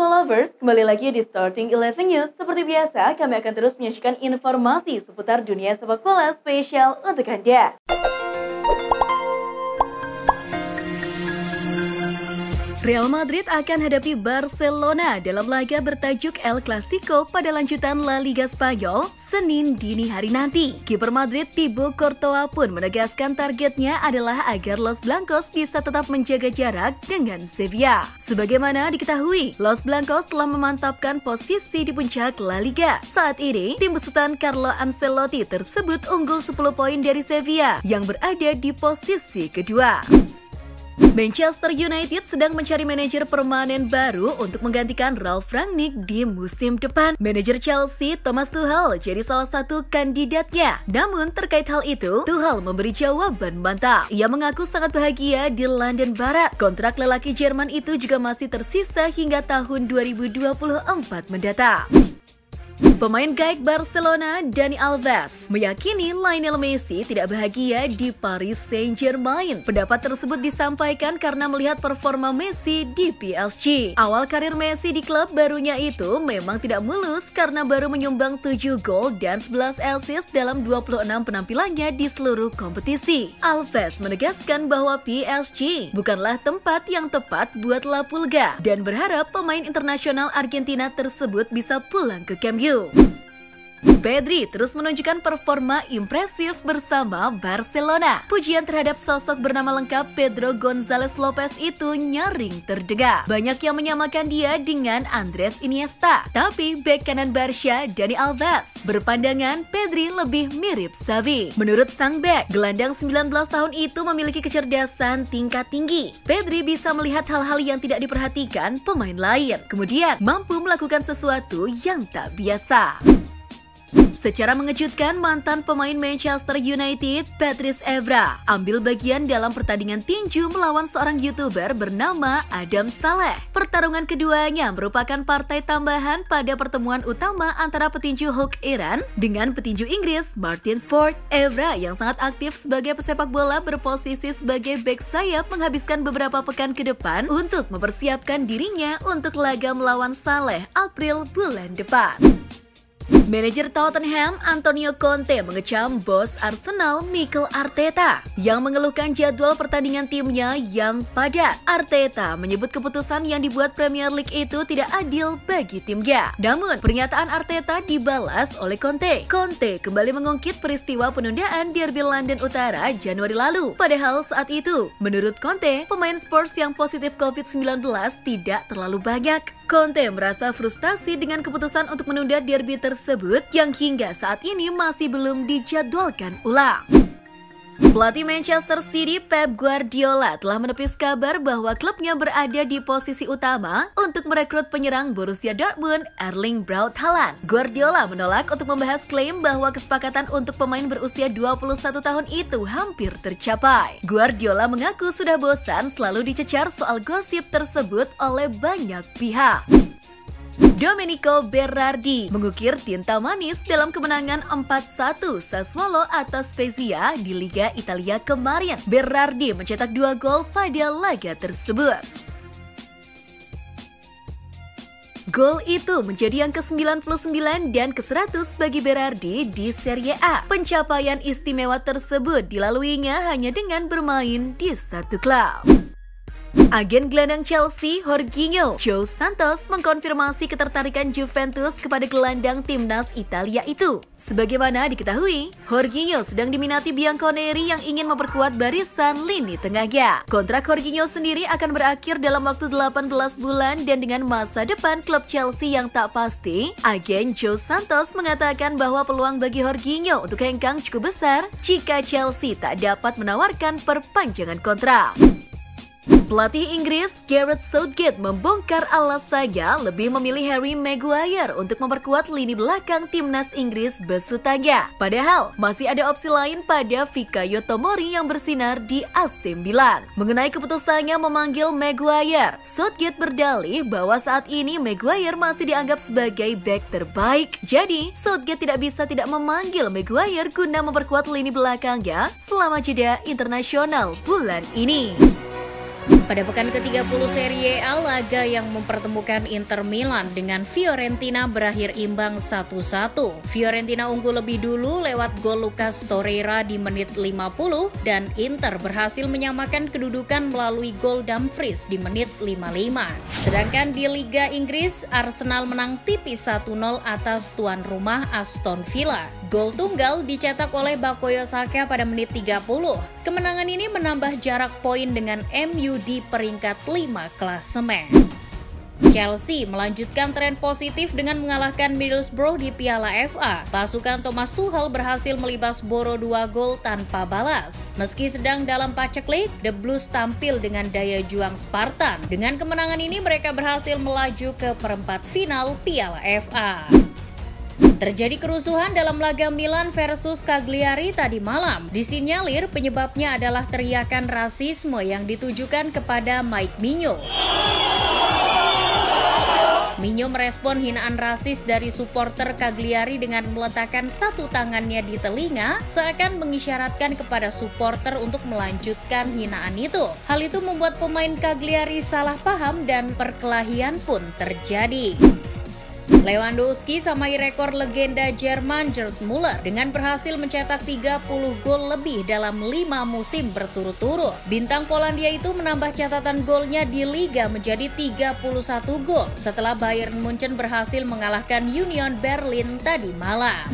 football lovers, kembali lagi di Starting 11 News. Seperti biasa, kami akan terus menyajikan informasi seputar dunia sepak bola spesial untuk Anda. Real Madrid akan hadapi Barcelona dalam laga bertajuk El Clasico pada lanjutan La Liga Spanyol Senin dini hari nanti. Kiper Madrid Thibaut Courtois pun menegaskan targetnya adalah agar Los Blancos bisa tetap menjaga jarak dengan Sevilla. Sebagaimana diketahui, Los Blancos telah memantapkan posisi di puncak La Liga. Saat ini, tim besutan Carlo Ancelotti tersebut unggul 10 poin dari Sevilla yang berada di posisi kedua. Manchester United sedang mencari manajer permanen baru untuk menggantikan Ralf Rangnick di musim depan. Manajer Chelsea, Thomas Tuchel, jadi salah satu kandidatnya. Namun terkait hal itu, Tuchel memberi jawaban mantap. Ia mengaku sangat bahagia di London Barat. Kontrak lelaki Jerman itu juga masih tersisa hingga tahun 2024 mendatang. Pemain gaik Barcelona, Dani Alves, meyakini Lionel Messi tidak bahagia di Paris Saint-Germain. Pendapat tersebut disampaikan karena melihat performa Messi di PSG. Awal karir Messi di klub barunya itu memang tidak mulus karena baru menyumbang 7 gol dan 11 assist dalam 26 penampilannya di seluruh kompetisi. Alves menegaskan bahwa PSG bukanlah tempat yang tepat buat La Pulga dan berharap pemain internasional Argentina tersebut bisa pulang ke Camp Nou. Pedri terus menunjukkan performa impresif bersama Barcelona. Pujian terhadap sosok bernama lengkap Pedro González Lopez itu nyaring terdengar. Banyak yang menyamakan dia dengan Andres Iniesta. Tapi bek kanan Barca, Dani Alves, berpandangan Pedri lebih mirip Xavi. Menurut sang bek, gelandang 19 tahun itu memiliki kecerdasan tingkat tinggi. Pedri bisa melihat hal-hal yang tidak diperhatikan pemain lain. Kemudian mampu melakukan sesuatu yang tak biasa. Secara mengejutkan, mantan pemain Manchester United, Patrice Evra, ambil bagian dalam pertandingan tinju melawan seorang YouTuber bernama Adam Saleh. Pertarungan keduanya merupakan partai tambahan pada pertemuan utama antara petinju Hulk Iran dengan petinju Inggris Martin Ford. Evra yang sangat aktif sebagai pesepak bola berposisi sebagai bek sayap menghabiskan beberapa pekan ke depan untuk mempersiapkan dirinya untuk laga melawan Saleh April bulan depan. Manajer Tottenham, Antonio Conte, mengecam bos Arsenal, Mikel Arteta, yang mengeluhkan jadwal pertandingan timnya yang padat. Arteta menyebut keputusan yang dibuat Premier League itu tidak adil bagi timnya. Namun, pernyataan Arteta dibalas oleh Conte. Conte kembali mengungkit peristiwa penundaan Derby London Utara Januari lalu. Padahal saat itu, menurut Conte, pemain Spurs yang positif COVID-19 tidak terlalu banyak. Conte merasa frustasi dengan keputusan untuk menunda derby tersebut yang hingga saat ini masih belum dijadwalkan ulang. Pelatih Manchester City Pep Guardiola telah menepis kabar bahwa klubnya berada di posisi utama untuk merekrut penyerang Borussia Dortmund Erling Braut Haaland. Guardiola menolak untuk membahas klaim bahwa kesepakatan untuk pemain berusia 21 tahun itu hampir tercapai. Guardiola mengaku sudah bosan selalu dicecar soal gosip tersebut oleh banyak pihak. Domenico Berardi mengukir tinta manis dalam kemenangan 4-1 Sassuolo atas Spezia di Liga Italia kemarin. Berardi mencetak 2 gol pada laga tersebut. Gol itu menjadi yang ke-99 dan ke-100 bagi Berardi di Serie A. Pencapaian istimewa tersebut dilaluinya hanya dengan bermain di satu klub. Agen gelandang Chelsea, Jorginho Dos Santos, mengkonfirmasi ketertarikan Juventus kepada gelandang timnas Italia itu. Sebagaimana diketahui, Jorginho sedang diminati Bianconeri yang ingin memperkuat barisan lini tengahnya. Kontrak Jorginho sendiri akan berakhir dalam waktu 18 bulan dan dengan masa depan klub Chelsea yang tak pasti, agen Dos Santos mengatakan bahwa peluang bagi Jorginho untuk hengkang cukup besar jika Chelsea tak dapat menawarkan perpanjangan kontrak. Pelatih Inggris Gareth Southgate membongkar alasannya lebih memilih Harry Maguire untuk memperkuat lini belakang timnas Inggris besutannya. Padahal masih ada opsi lain pada Fikayo Tomori yang bersinar di AC Milan. Mengenai keputusannya memanggil Maguire, Southgate berdalih bahwa saat ini Maguire masih dianggap sebagai bek terbaik. Jadi, Southgate tidak bisa tidak memanggil Maguire guna memperkuat lini belakangnya selama jeda internasional bulan ini. Pada pekan ke-30 Serie A, laga yang mempertemukan Inter Milan dengan Fiorentina berakhir imbang 1-1. Fiorentina unggul lebih dulu lewat gol Lucas Torreira di menit 50 dan Inter berhasil menyamakan kedudukan melalui gol Dumfries di menit 55. Sedangkan di Liga Inggris, Arsenal menang tipis 1-0 atas tuan rumah Aston Villa. Gol tunggal dicetak oleh Bukayo Saka pada menit 30. Kemenangan ini menambah jarak poin dengan MU di peringkat 5 klasemen. Chelsea melanjutkan tren positif dengan mengalahkan Middlesbrough di Piala FA. Pasukan Thomas Tuchel berhasil melibas Boro 2 gol tanpa balas. Meski sedang dalam paceklik, The Blues tampil dengan daya juang Spartan. Dengan kemenangan ini mereka berhasil melaju ke perempat final Piala FA. Terjadi kerusuhan dalam laga Milan versus Cagliari tadi malam. Disinyalir penyebabnya adalah teriakan rasisme yang ditujukan kepada Mike Migno. Migno merespon hinaan rasis dari supporter Cagliari dengan meletakkan satu tangannya di telinga seakan mengisyaratkan kepada supporter untuk melanjutkan hinaan itu. Hal itu membuat pemain Cagliari salah paham dan perkelahian pun terjadi. Lewandowski samai rekor legenda Jerman Gerd Müller dengan berhasil mencetak 30 gol lebih dalam 5 musim berturut-turut. Bintang Polandia itu menambah catatan golnya di Liga menjadi 31 gol setelah Bayern Munchen berhasil mengalahkan Union Berlin tadi malam.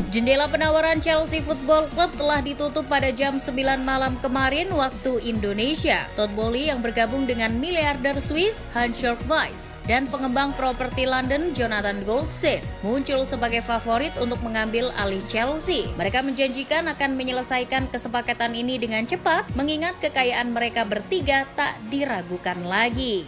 Jendela penawaran Chelsea Football Club telah ditutup pada jam 9 malam kemarin waktu Indonesia. Todd Boehly yang bergabung dengan miliarder Swiss Hans-Jörg Wyss dan pengembang properti London Jonathan Goldstein muncul sebagai favorit untuk mengambil alih Chelsea. Mereka menjanjikan akan menyelesaikan kesepakatan ini dengan cepat, mengingat kekayaan mereka bertiga tak diragukan lagi.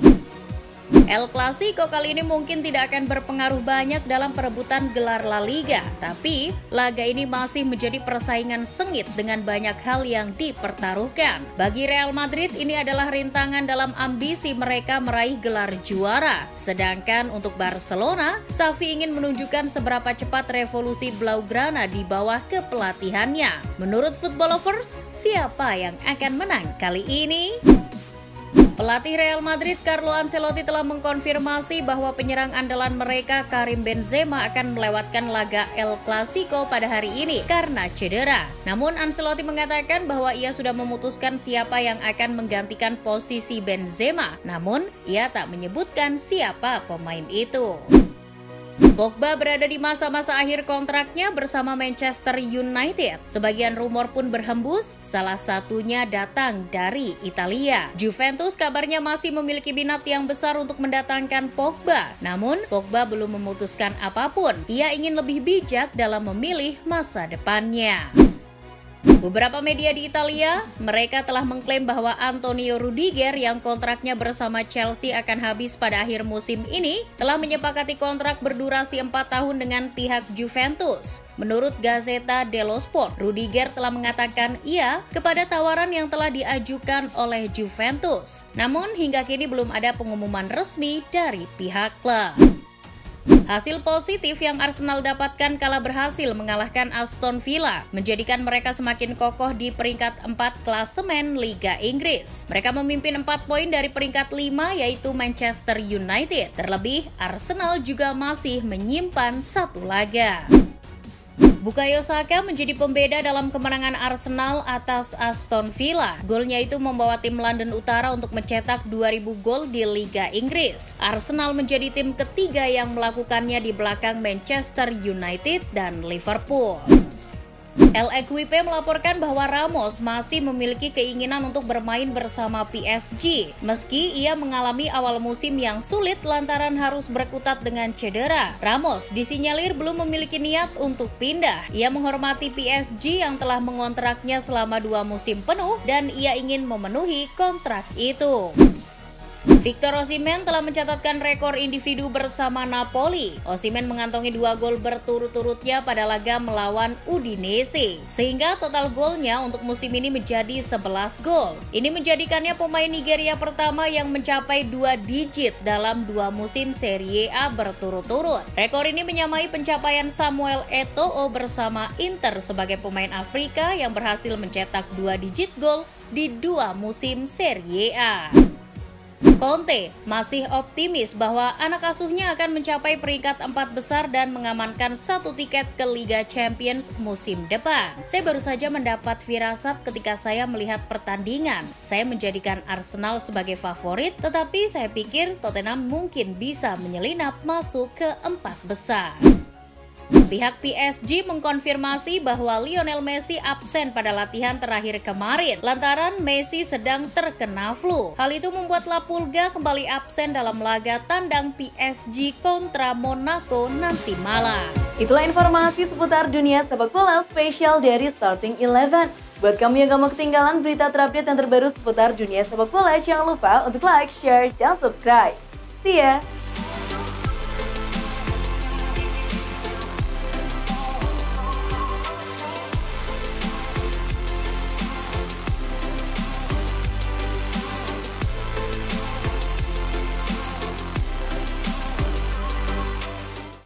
El Clasico kali ini mungkin tidak akan berpengaruh banyak dalam perebutan gelar La Liga, tapi laga ini masih menjadi persaingan sengit dengan banyak hal yang dipertaruhkan. Bagi Real Madrid ini adalah rintangan dalam ambisi mereka meraih gelar juara. Sedangkan untuk Barcelona, Xavi ingin menunjukkan seberapa cepat revolusi Blaugrana di bawah kepelatihannya. Menurut Football Lovers, siapa yang akan menang kali ini? Pelatih Real Madrid Carlo Ancelotti telah mengkonfirmasi bahwa penyerang andalan mereka Karim Benzema akan melewatkan laga El Clasico pada hari ini karena cedera. Namun Ancelotti mengatakan bahwa ia sudah memutuskan siapa yang akan menggantikan posisi Benzema. Namun ia tak menyebutkan siapa pemain itu. Pogba berada di masa-masa akhir kontraknya bersama Manchester United. Sebagian rumor pun berhembus, salah satunya datang dari Italia. Juventus kabarnya masih memiliki minat yang besar untuk mendatangkan Pogba. Namun, Pogba belum memutuskan apapun. Ia ingin lebih bijak dalam memilih masa depannya. Beberapa media di Italia, mereka telah mengklaim bahwa Antonio Rudiger yang kontraknya bersama Chelsea akan habis pada akhir musim ini telah menyepakati kontrak berdurasi 4 tahun dengan pihak Juventus. Menurut Gazzetta dello Sport, Rudiger telah mengatakan iya kepada tawaran yang telah diajukan oleh Juventus. Namun hingga kini belum ada pengumuman resmi dari pihak klub. Hasil positif yang Arsenal dapatkan kala berhasil mengalahkan Aston Villa menjadikan mereka semakin kokoh di peringkat 4 klasemen Liga Inggris. Mereka memimpin 4 poin dari peringkat 5 yaitu Manchester United. Terlebih, Arsenal juga masih menyimpan 1 laga. Bukayo Saka menjadi pembeda dalam kemenangan Arsenal atas Aston Villa. Golnya itu membawa tim London Utara untuk mencetak 2000 gol di Liga Inggris. Arsenal menjadi tim ketiga yang melakukannya di belakang Manchester United dan Liverpool. El Equipe melaporkan bahwa Ramos masih memiliki keinginan untuk bermain bersama PSG, meski ia mengalami awal musim yang sulit lantaran harus berkutat dengan cedera. Ramos disinyalir belum memiliki niat untuk pindah. Ia menghormati PSG yang telah mengontraknya selama 2 musim penuh dan ia ingin memenuhi kontrak itu. Victor Osimhen telah mencatatkan rekor individu bersama Napoli. Osimhen mengantongi 2 gol berturut-turutnya pada laga melawan Udinese, sehingga total golnya untuk musim ini menjadi 11 gol. Ini menjadikannya pemain Nigeria pertama yang mencapai 2 digit dalam 2 musim Serie A berturut-turut. Rekor ini menyamai pencapaian Samuel Eto'o bersama Inter sebagai pemain Afrika yang berhasil mencetak 2 digit gol di 2 musim Serie A. Conte masih optimis bahwa anak asuhnya akan mencapai peringkat 4 besar dan mengamankan 1 tiket ke Liga Champions musim depan. Saya baru saja mendapat firasat ketika saya melihat pertandingan. Saya menjadikan Arsenal sebagai favorit, tetapi saya pikir Tottenham mungkin bisa menyelinap masuk ke 4 besar. Pihak PSG mengkonfirmasi bahwa Lionel Messi absen pada latihan terakhir kemarin lantaran Messi sedang terkena flu. Hal itu membuat La Pulga kembali absen dalam laga tandang PSG kontra Monaco nanti malam. Itulah informasi seputar dunia sepak bola spesial dari Starting 11. Buat kamu yang gak mau ketinggalan berita terupdate yang terbaru seputar dunia sepak bola, jangan lupa untuk like, share, dan subscribe. See ya!